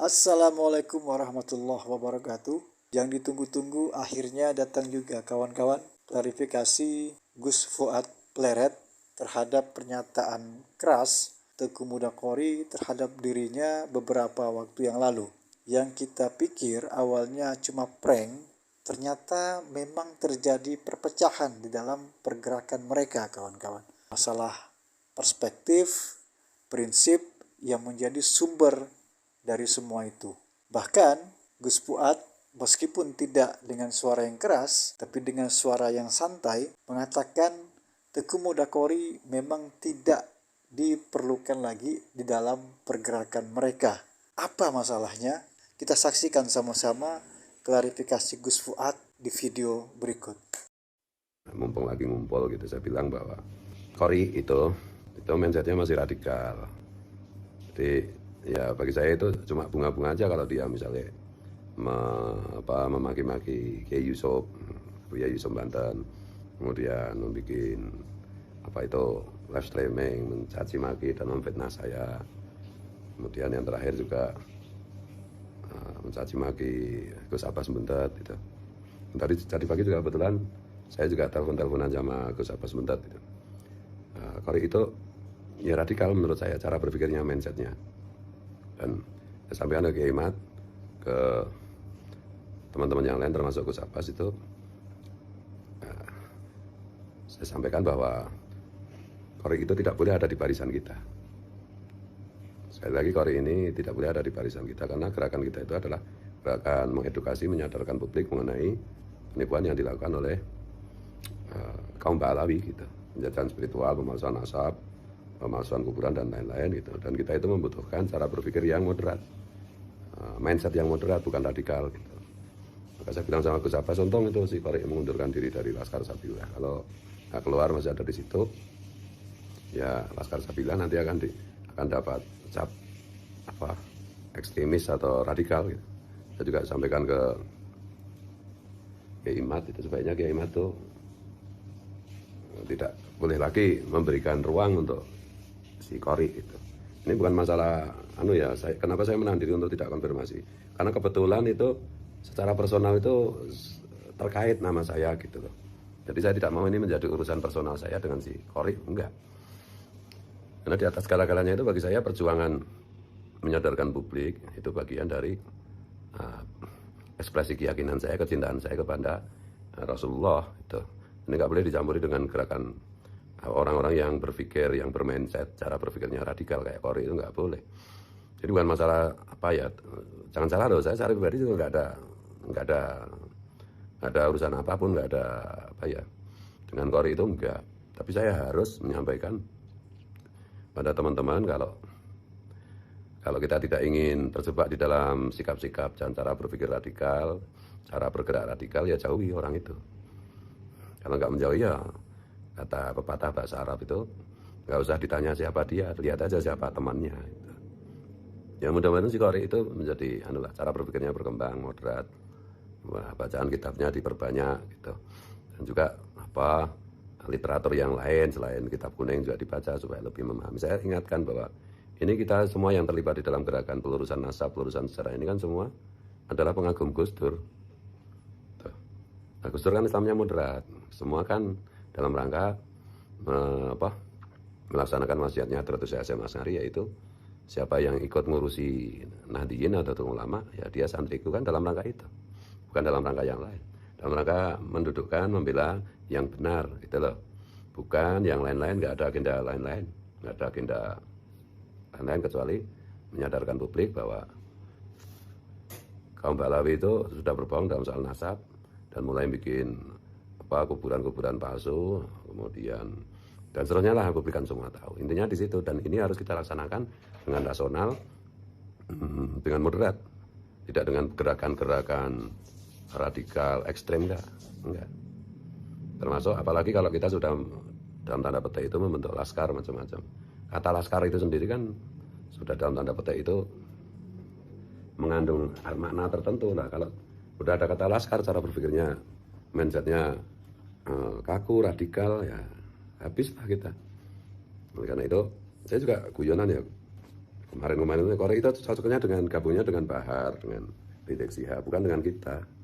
Assalamualaikum warahmatullahi wabarakatuh. Yang ditunggu-tunggu akhirnya datang juga kawan-kawan. Klarifikasi Gus Fuad Pleret terhadap pernyataan keras Teuku Mudakori terhadap dirinya beberapa waktu yang lalu. Yang kita pikir awalnya cuma prank, ternyata memang terjadi perpecahan di dalam pergerakan mereka, kawan-kawan. Masalah perspektif, prinsip yang menjadi sumber dari semua itu. Bahkan Gus Fuad meskipun tidak dengan suara yang keras, tapi dengan suara yang santai mengatakan Teuku Mudakori memang tidak diperlukan lagi di dalam pergerakan mereka. Apa masalahnya? Kita saksikan sama-sama klarifikasi Gus Fuad di video berikut. Mumpung lagi ngumpul gitu, saya bilang bahwa Kori itu mindsetnya masih radikal. Jadi ya bagi saya itu cuma bunga-bunga aja kalau dia misalnya memaki-maki Kiai Yusuf, Buya Yusuf Banten, kemudian membuat live streaming, mencaci maki dan memfitnah saya. Kemudian yang terakhir juga mencaci maki Gus Abbas Buntet gitu. Tadi pagi juga kebetulan saya juga teleponan sama Gus Abbas Buntet gitu. Kori itu ya radikal menurut saya cara berpikirnya, mindsetnya. Dan saya sampaikan ke Kiai Mat, ke teman-teman yang lain termasuk Gus Abbas itu, saya sampaikan bahwa Kori itu tidak boleh ada di barisan kita. Sekali lagi, Kori ini tidak boleh ada di barisan kita karena gerakan kita itu adalah gerakan mengedukasi, menyadarkan publik mengenai penipuan yang dilakukan oleh kaum Ba'alawi gitu, penjajahan spiritual, pemalsuan nasab, pemalsuan kuburan dan lain-lain gitu. Dan kita itu membutuhkan cara berpikir yang moderat, mindset yang moderat, bukan radikal gitu. Maka saya bilang sama Gus Abbas, untung itu si Kori mengundurkan diri dari Laskar Sabila. Kalau nggak keluar masih ada di situ, ya Laskar Sabila nanti akan dapat cap ekstremis atau radikal gitu. Saya juga sampaikan ke Kiai Mat itu, sebaiknya Kiai Mat tuh tidak boleh lagi memberikan ruang untuk si Kori itu. Ini bukan masalah kenapa saya menahan diri untuk tidak konfirmasi, karena kebetulan itu secara personal itu terkait nama saya gitu loh. Jadi saya tidak mau ini menjadi urusan personal saya dengan si Kori, enggak. Karena di atas segala-galanya itu bagi saya perjuangan menyadarkan publik itu bagian dari ekspresi keyakinan saya, kecintaan saya kepada Rasulullah itu. Ini nggak boleh dicampuri dengan gerakan orang-orang yang berpikir, yang bermindset, cara berpikirnya radikal kayak Kori itu nggak boleh. Jadi bukan masalah jangan salah loh, saya secara pribadi juga nggak ada urusan apapun, nggak ada dengan Kori itu enggak. Tapi saya harus menyampaikan pada teman-teman kalau kita tidak ingin terjebak di dalam sikap-sikap dan cara berpikir radikal, cara bergerak radikal, ya jauhi orang itu. Kalau nggak menjauhi, ya kata pepatah bahasa Arab itu, nggak usah ditanya siapa dia, lihat aja siapa temannya. Ya mudah-mudahan si Kori itu menjadi cara berpikirnya berkembang, moderat, bacaan kitabnya diperbanyak gitu. Dan juga literatur yang lain selain kitab kuning juga dibaca supaya lebih memahami. Saya ingatkan bahwa ini kita semua yang terlibat di dalam gerakan pelurusan nasab, pelurusan sejarah ini kan semua adalah pengagum Gus Dur. Nah, Gus Dur kan Islamnya moderat, semua kan dalam rangka melaksanakan wasiatnya Hadratus Hasyim Asy'ari, yaitu siapa yang ikut ngurusi Nahdiyin atau ulama, ya dia santriku, kan dalam rangka itu, bukan dalam rangka yang lain. Dalam rangka mendudukkan, membela yang benar gitu loh, bukan yang lain-lain. Nggak ada agenda lain-lain, nggak ada agenda lain-lain kecuali menyadarkan publik bahwa kaum Ba'alawi itu sudah berbohong dalam soal nasab dan mulai bikin kuburan-kuburan palsu, kemudian dan seterusnya lah, publik kan semua tahu. Intinya di situ, dan ini harus kita laksanakan dengan rasional, dengan moderat, tidak dengan gerakan-gerakan radikal ekstrem, enggak. Termasuk apalagi kalau kita sudah dalam tanda petik itu membentuk laskar macam-macam. Kata laskar itu sendiri kan sudah dalam tanda petik itu mengandung makna tertentu lah. Kalau udah ada kata laskar, cara berpikirnya, mindsetnya kaku, radikal, ya habis lah kita. Oleh karena itu saya juga guyonan ya, Kemarin itu Korek itu cocoknya dengan gabungnya dengan Bahar, dengan Rizik Sihab, bukan dengan kita.